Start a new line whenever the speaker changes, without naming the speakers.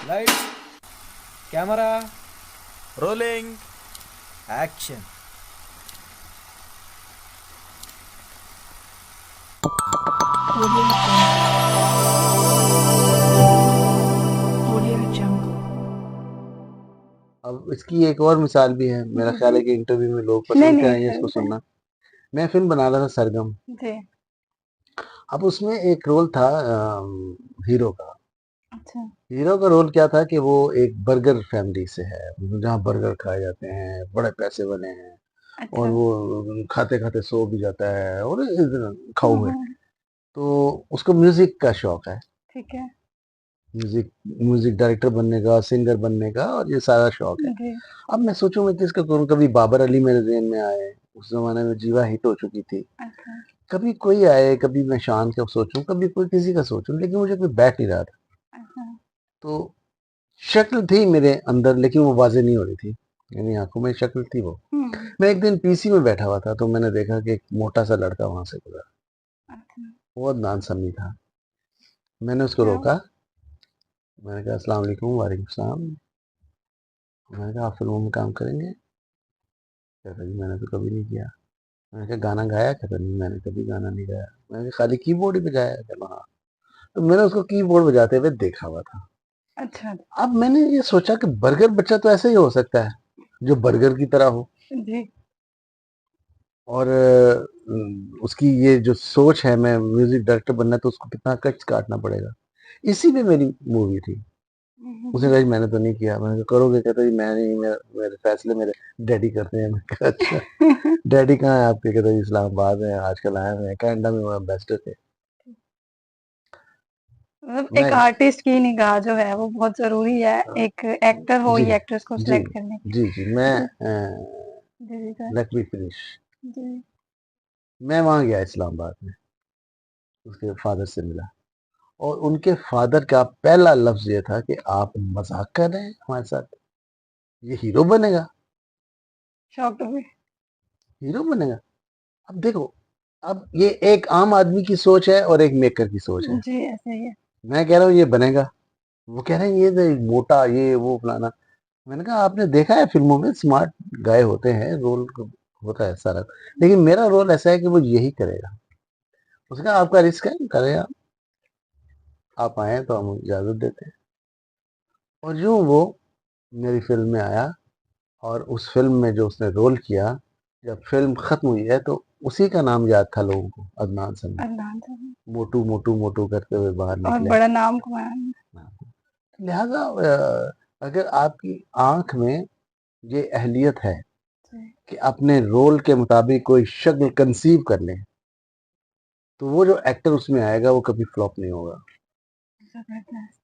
Lights, camera,
rolling.
Action.
Audio Jungle. Audio Jungle.
अब इसकी एक और मिसाल भी है, मेरा
जी
ख्याल है
जी।
कि इंटरव्यू में लोग
नहीं
पसंद
नहीं
करेंगे इसको
सर।
सुनना। मैं फिल्म बना रहा था सरगम।
जी।
अब उसमें एक रोल था हीरो का।
अच्छा
हीरो का रोल क्या था कि वो एक बर्गर फैमिली से है, जहाँ बर्गर खाए जाते हैं, बड़े पैसे वाले हैं। और
अच्छा।
वो खाते खाते सो भी जाता है और खाऊ है।
हाँ,
तो उसको म्यूजिक का शौक है,
ठीक है।
म्यूजिक म्यूजिक डायरेक्टर बनने का, सिंगर बनने का, और ये सारा शौक है।
जी।
अब मैं सोचूं मैं किसका करूं, कभी बाबर अली मेरे ज़हन में आए, उस जमाने में जीवा हिट हो चुकी थी।
अच्छा
कभी कोई आए, कभी मैं शान का सोचूं, कभी कोई किसी का सोचूं, लेकिन मुझे कोई बैठ नहीं रहा था।
अच्छा।
तो शक्ल थी मेरे अंदर, लेकिन वो वाज़ेह नहीं हो रही थी, यानी आंखों में शक्ल थी वो। मैं एक दिन पीसी में बैठा हुआ था, तो मैंने देखा कि एक मोटा सा लड़का वहां से गुजरा।
अच्छा।
वो अदनान समी था। मैंने उसको
क्या?
रोका। मैंने कहा अस्सलाम वालेकुम। वालेकुम सलाम। मैंने कहा आप फिल्मों में काम करेंगे? कहता जी मैंने तो कभी नहीं किया। मैंने कहा गाना गाया? कहता नहीं मैंने कभी गाना नहीं गाया। मैंने कहा खाली कीबोर्ड ही बजाया? कहता हाँ। तो मैंने उसको कीबोर्ड बजाते हुए देखा हुआ था।
अच्छा
अब मैंने ये सोचा कि बर्गर बच्चा तो ऐसे ही हो सकता है, जो बर्गर की तरह हो।
जी।
और उसकी ये जो सोच है, मैं म्यूजिक डायरेक्टर बनना है तो उसको कितना कष्ट काटना पड़ेगा। इसी पे मेरी मूवी थी। उसने कहा जी मैंने तो नहीं किया। मैंने कहा करोगे? कहता जी मैं नहीं, मेरे फैसले मेरे डैडी करते हैं। मैं कहा अच्छा, डैडी कहाँ है आपके? कहता जी इस्लामाबाद है, आजकल आए हुए हैं, कनाडा में वो एम्बेसडर थे।
मतलब एक
मैं
आर्टिस्ट की निगाह जो है वो बहुत जरूरी है, एक एक्टर हो
जी
या एक्ट्रेस को
जी
सिलेक्ट करने के
जी मैं
लिए। जी जी सर।
Let me finish.
जी।
मैं वहां गया इस्लामाबाद में, उसके फादर से मिला, और उनके फादर का पहला लफ्ज ये था कि आप मजाक कर रहे हैं हमारे साथ, ये हीरो बनेगा?
शौक तो भी।
हीरो बनेगा? अब देखो, अब ये एक आम आदमी की सोच है और एक मेकर की सोच है।
जी ऐसे ही है।
मैं कह रहा हूँ ये बनेगा, वो कह रहे हैं ये तो मोटा, ये वो फलाना। मैंने कहा आपने देखा है फिल्मों में स्मार्ट गाय होते हैं, रोल होता है सारा, लेकिन मेरा रोल ऐसा है कि वो यही करेगा। उसने कहा आपका रिस्क है, करें आप आए तो हम इजाजत देते हैं। और यूं वो मेरी फिल्म में आया, और उस फिल्म में जो उसने रोल किया, जब फिल्म खत्म हुई है तो उसी का नाम याद था लोगों को, अदनान समी।
अदनान सर।
मोटू मोटू मोटू करते हुए बाहर
और
निकले।
बड़ा नाम कमाया हमने।
लिहाजा अगर आपकी आंख में ये अहलियत है
जी।
कि अपने रोल के मुताबिक कोई शक्ल कंसीव कर ले, तो वो जो एक्टर उसमें आएगा वो कभी फ्लॉप नहीं होगा।
जबरदस्त।